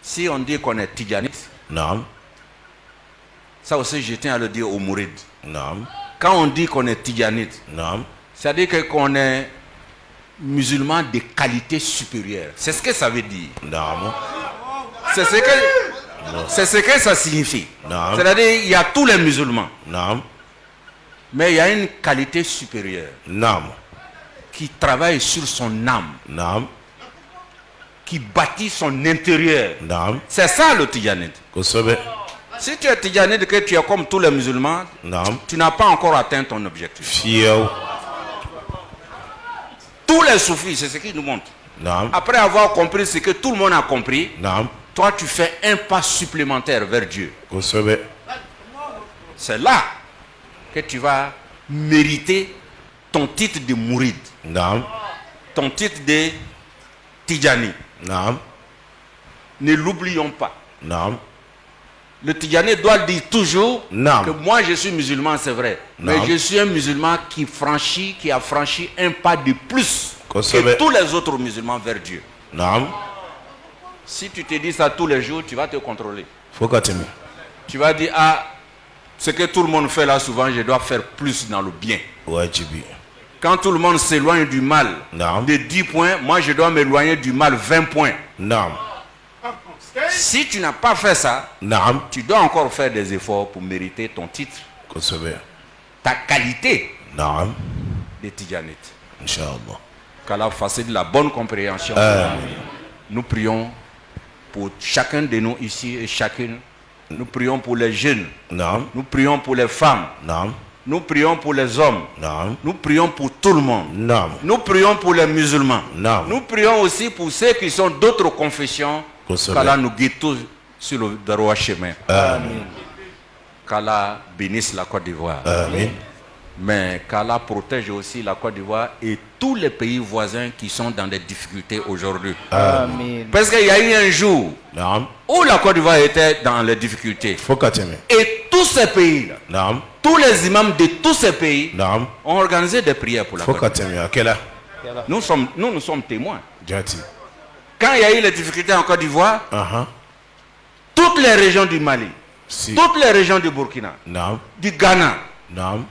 Si on dit qu'on est tidjanite, Naam. ça aussi je tiens à le dire aux mourides. Naam. Quand on dit qu'on est tidjanite, Naam. c'est-à-dire qu'on est musulman de qualité supérieure. C'est ce que ça veut dire. Naam. C'est ce que ça signifie. Naam. C'est-à-dire il y a tous les musulmans, Naam. mais il y a une qualité supérieure Naam. qui travaille sur son âme, Naam. qui bâtit son intérieur. Naam. C'est ça le tidjanite. Kosobe. Si tu es tidjanite, que tu es comme tous les musulmans, Naam. tu n'as pas encore atteint ton objectif. Fiel. Tous les soufis, c'est ce qu'ils nous montrent. Naam. Après avoir compris ce que tout le monde a compris, Naam. toi tu fais un pas supplémentaire vers Dieu. Kosobe. C'est là que tu vas mériter ton titre de mouride, Naam. ton titre de tidjani. Naam. Ne l'oublions pas. Naam. Le tidjani doit dire toujours Naam. que moi je suis musulman, c'est vrai. Mais Naam. je suis un musulman qui a franchi un pas de plus Kosobe. que tous les autres musulmans vers Dieu. Naam. Si tu te dis ça tous les jours, tu vas te contrôler. Fokatimi. Tu vas dire, ah, ce que tout le monde fait là souvent, je dois faire plus dans le bien. Wajibi. Quand tout le monde s'éloigne du mal Naam. de 10 points, moi je dois m'éloigner du mal 20 points. Naam. Si tu n'as pas fait ça, Naam. tu dois encore faire des efforts pour mériter ton titre, Kosobe. ta qualité Naam. de tidjanite. Inch'Allah. Qu'Allah facilite la bonne compréhension. Nous prions pour chacun de nous ici et chacune. Nous prions pour les jeunes. Naam. Nous prions pour les femmes. Naam. Nous prions pour les hommes. Naam. Nous prions pour tout le monde. Naam. Nous prions pour les musulmans. Naam. Nous prions aussi pour ceux qui sont d'autres confessions. Kosobe. Qu'Allah nous guide tous sur le droit chemin. Amin. Qu'Allah bénisse la Côte d'Ivoire. Amin. Mais qu'Allah protège aussi la Côte d'Ivoire et tous les pays voisins qui sont dans des difficultés aujourd'hui. Amen. Parce qu'il y a eu un jour Naam. où la Côte d'Ivoire était dans les difficultés. Fokatimi. Et tous ces pays-là, Naam. tous les imams de tous ces pays Naam. ont organisé des prières pour la Côte d'Ivoire. Fokatimi. Akela. Nous sommes témoins. Jati. Quand il y a eu les difficultés en Côte d'Ivoire, Aha. toutes les régions du Mali, Si. toutes les régions du Burkina, Naam. du Ghana, Naam.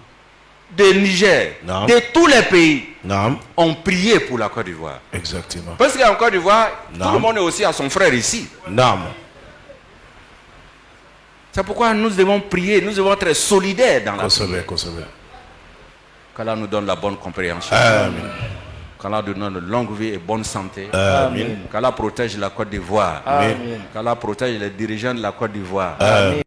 du Niger, Non. de tous les pays Naam. ont prié pour la Côte d'Ivoire. Exactement. Parce qu'en Côte d'Ivoire, Non. tout le monde est aussi à son frère ici. Naam. C'est pourquoi nous devons prier, nous devons être solidaires dans la Kosobe. prière. Kosobe. Qu'Allah nous donne la bonne compréhension. Amin. Qu'Allah nous donne une longue vie et bonne santé. Amin. Qu'Allah protège la Côte d'Ivoire. Amen. Qu'Allah protège les dirigeants de la Côte d'Ivoire. Amin.